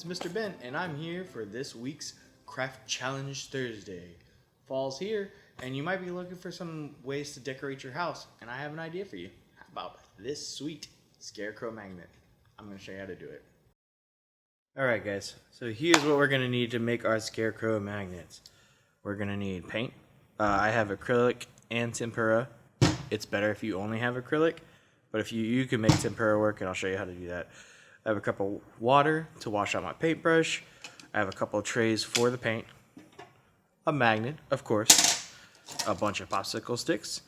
it's Mr. Ben, and I'm here for this week's Craft Challenge Thursday. Fall's here, and you might be looking for some ways to decorate your house, and I have an idea for you. How about this sweet Scarecrow Magnet? I'm going to show you how to do it. Alright guys, so here's what we're going to need to make our Scarecrow Magnets. We're going to need paint. I have acrylic and tempera. It's better if you only have acrylic, but if you can make tempera work, and I'll show you how to do that. I have a cup of water to wash out my paintbrush. I have a couple of trays for the paint. A magnet, of course. A bunch of popsicle sticks.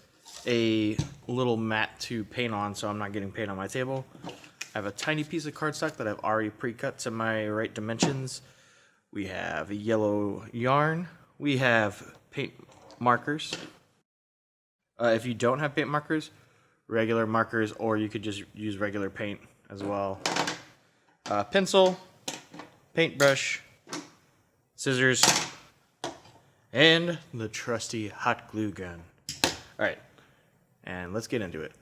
A little mat to paint on so I'm not getting paint on my table. I have a tiny piece of cardstock that I've already pre-cut to my right dimensions. We have yellow yarn. We have paint markers. If you don't have paint markers, regular markers, or you could just use regular paint as well. Pencil, paintbrush, scissors, and the trusty hot glue gun. Alright, and let's get into it.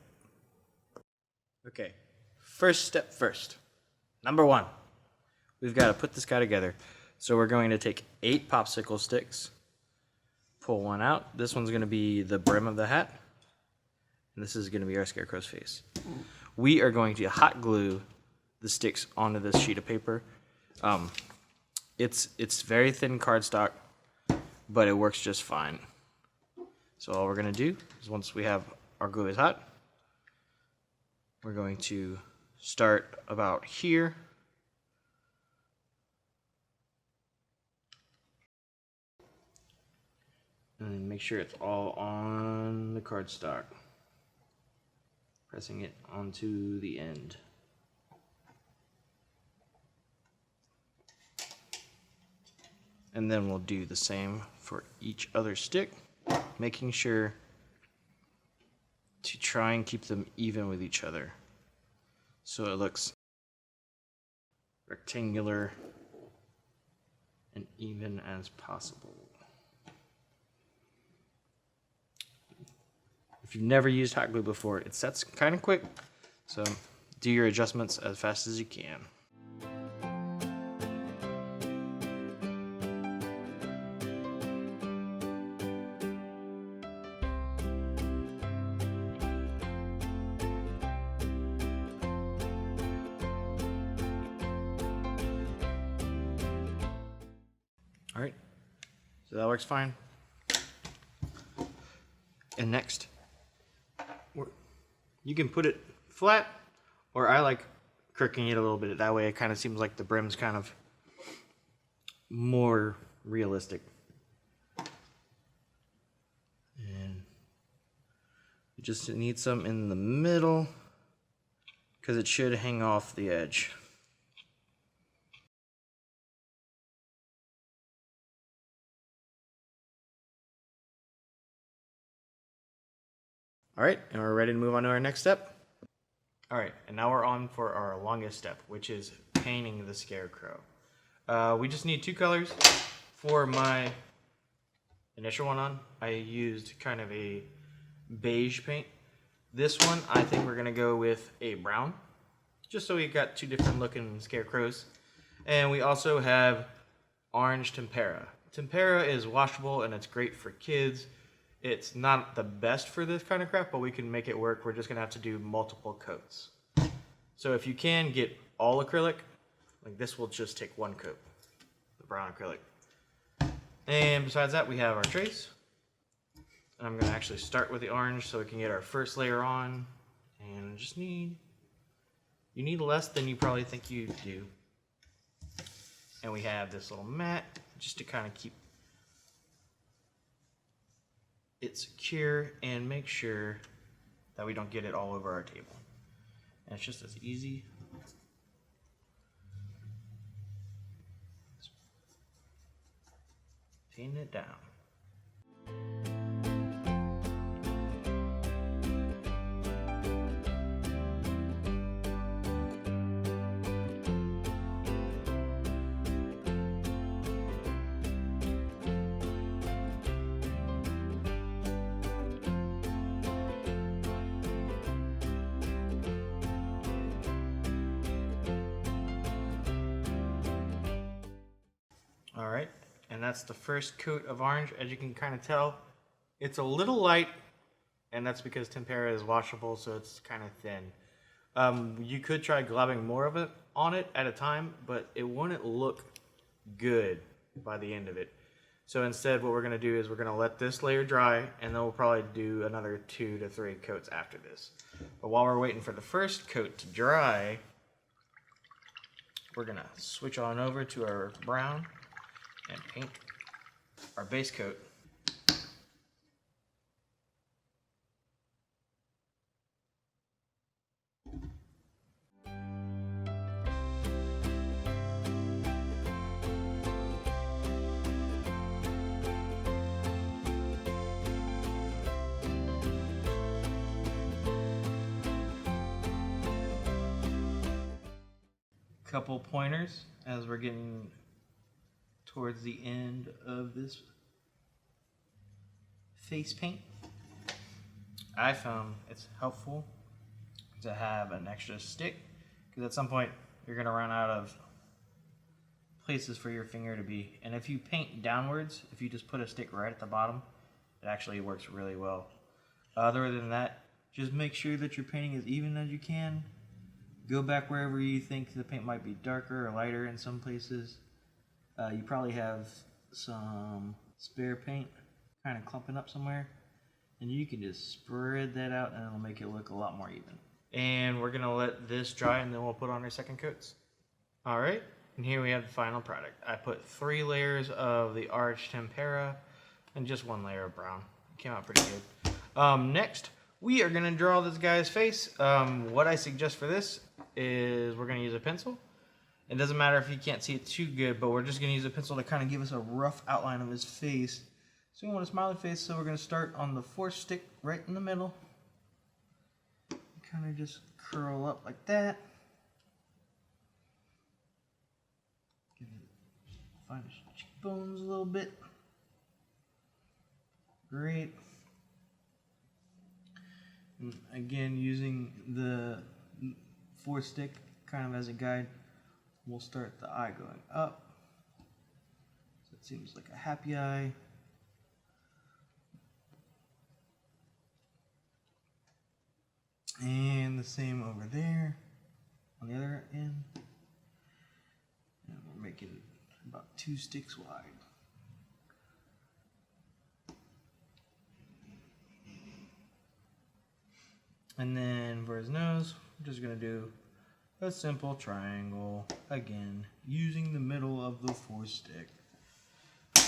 Okay, first step first. Number 1, we've got to put this guy together. So we're going to take 8 popsicle sticks, pull one out. This one's going to be the brim of the hat, and this is going to be our Scarecrow's face. We are going to hot glue the sticks onto this sheet of paper. It's very thin cardstock, but it works just fine. So all we're going to do is, once we have our glue is hot, we're going to start about here. And make sure it's all on the cardstock. Pressing it onto the end. And then we'll do the same for each other stick, making sure to try and keep them even with each other so it looks rectangular and even as possible. If you've never used hot glue before, it sets kind of quick, so do your adjustments as fast as you can. Alright, so that works fine. And next, you can put it flat, or I like crooking it a little bit. That way it kind of seems like the brim's kind of more realistic. And you just need some in the middle, because it should hang off the edge. Alright, and we're ready to move on to our next step. Alright, and now we're on for our longest step, which is painting the Scarecrow. We just need 2 colors. For my initial one on, I used kind of a beige paint. This one, I think we're going to go with a brown, just so we've got 2 different looking Scarecrows. And we also have orange tempera. Tempera is washable and it's great for kids. It's not the best for this kind of craft, but we can make it work. We're just going to have to do multiple coats. So if you can get all acrylic, like this will just take 1 coat, the brown acrylic. And besides that, we have our trays. And I'm going to actually start with the orange so we can get our first layer on. And just you need less than you probably think you do. And we have this little mat just to kind of keep it secure and make sure that we don't get it all over our table. And it's just as easy. Paint it down. and that's the first coat of orange. As you can kind of tell, it's a little light, and that's because tempera is washable, so it's kind of thin. You could try globbing more of it on it at a time, but it wouldn't look good by the end of it. So instead, what we're going to do is we're going to let this layer dry, and then we'll probably do another 2 to 3 coats after this. But while we're waiting for the first coat to dry, we're going to switch on over to our brown and paint our base coat. Couple pointers as we're getting towards the end of this face paint. I found it's helpful to have an extra stick, because at some point you're going to run out of places for your finger to be. And if you paint downwards, if you just put a stick right at the bottom, it actually works really well. Other than that, just make sure that your painting as even as you can. Go back wherever you think the paint might be darker or lighter in some places. You probably have some spare paint kind of clumping up somewhere, and you can just spread that out and it'll make it look a lot more even. And we're gonna let this dry, and then we'll put on our second coats. All right, and here we have the final product. I put 3 layers of the arch tempera and just 1 layer of brown. It came out pretty good. Next, we are gonna draw this guy's face. What I suggest for this is we're gonna use a pencil. It doesn't matter if you can't see it too good, but we're just gonna use a pencil to kind of give us a rough outline of his face. So we want a smiley face, so we're gonna start on the 4th stick right in the middle. Kind of just curl up like that. Find his cheekbones a little bit. Great. And again, using the 4th stick kind of as a guide, we'll start the eye going up. So it seems like a happy eye. And the same over there on the other end. And we're making about 2 sticks wide. And then for his nose, we're just going to do a simple triangle, again, using the middle of the 4th stick.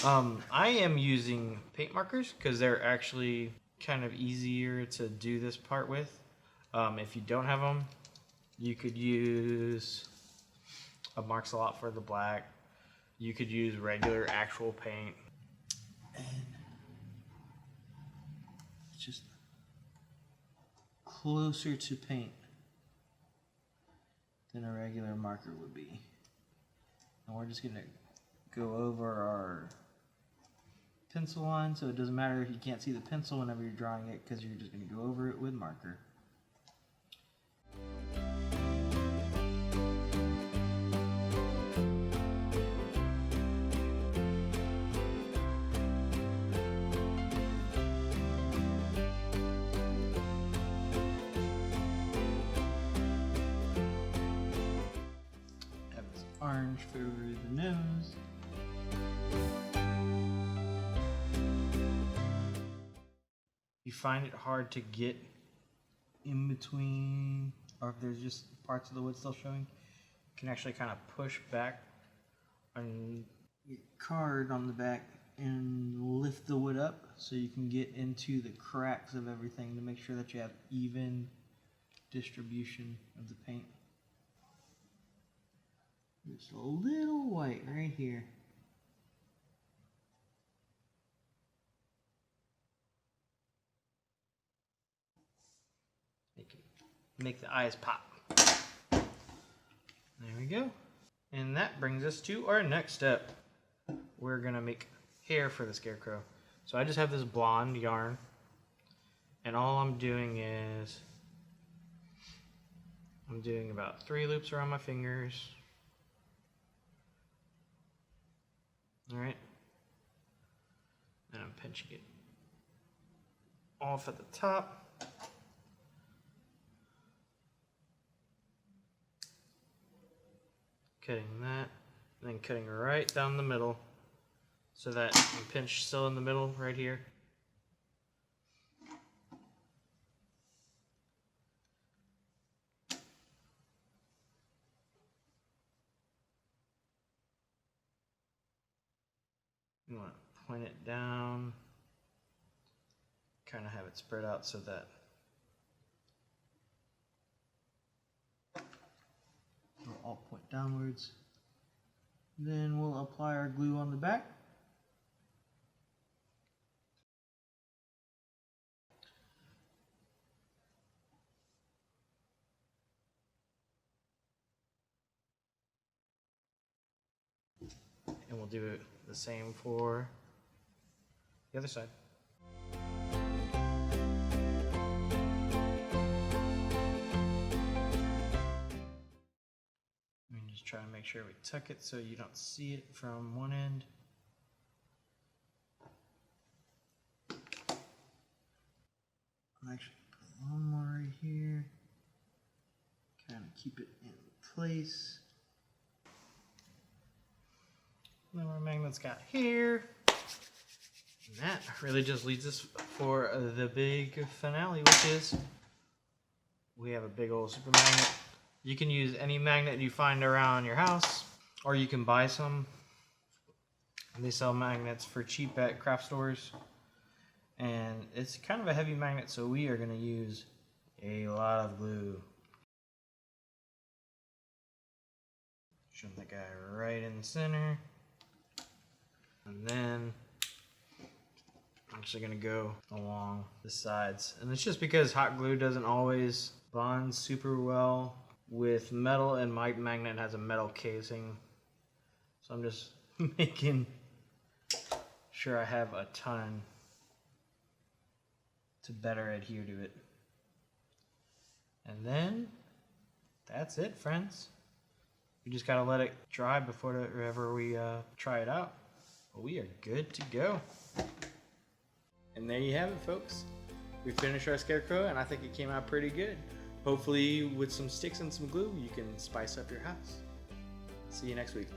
I am using paint markers because they're actually kind of easier to do this part with. If you don't have them, you could use a Marks a Lot for the black. You could use regular actual paint. And it's just closer to paint than a regular marker would be. And we're just going to go over our pencil line, so it doesn't matter if you can't see the pencil whenever you're drawing it, because you're just going to go over it with marker. Orange for the nose. You find it hard to get in between, or if there's just parts of the wood still showing, you can actually kind of push back on your card on the back and lift the wood up so you can get into the cracks of everything to make sure that you have even distribution of the paint. Just a little white right here. Make the eyes pop. There we go. And that brings us to our next step. We're gonna make hair for the Scarecrow. So I just have this blonde yarn, and all I'm doing is I'm doing about 3 loops around my fingers. Alright, And I'm pinching it off at the top. Cutting that, and then cutting right down the middle so that you pinch still in the middle right here. You want to point it down, kind of have it spread out so that it'll all point downwards. Then we'll apply our glue on the back. And we'll do it the same for the other side. And just try to make sure we tuck it so you don't see it from one end. I'll actually put one more right here. Kind of keep it in place. And then our magnet's got here. And that really just leads us for the big finale, which is we have a big old super magnet. You can use any magnet you find around your house, or you can buy some. They sell magnets for cheap at craft stores. And it's kind of a heavy magnet, so we are going to use a lot of glue. Shove that guy right in the center. And then I'm actually going to go along the sides. And it's just because hot glue doesn't always bond super well with metal, and my magnet has a metal casing. So I'm just making sure I have a ton to better adhere to it. And then that's it, friends. We just gotta let it dry before ever we try it out. But we are good to go. And there you have it, folks. We finished our scarecrow, and I think it came out pretty good. Hopefully with some sticks and some glue, you can spice up your house. See you next week.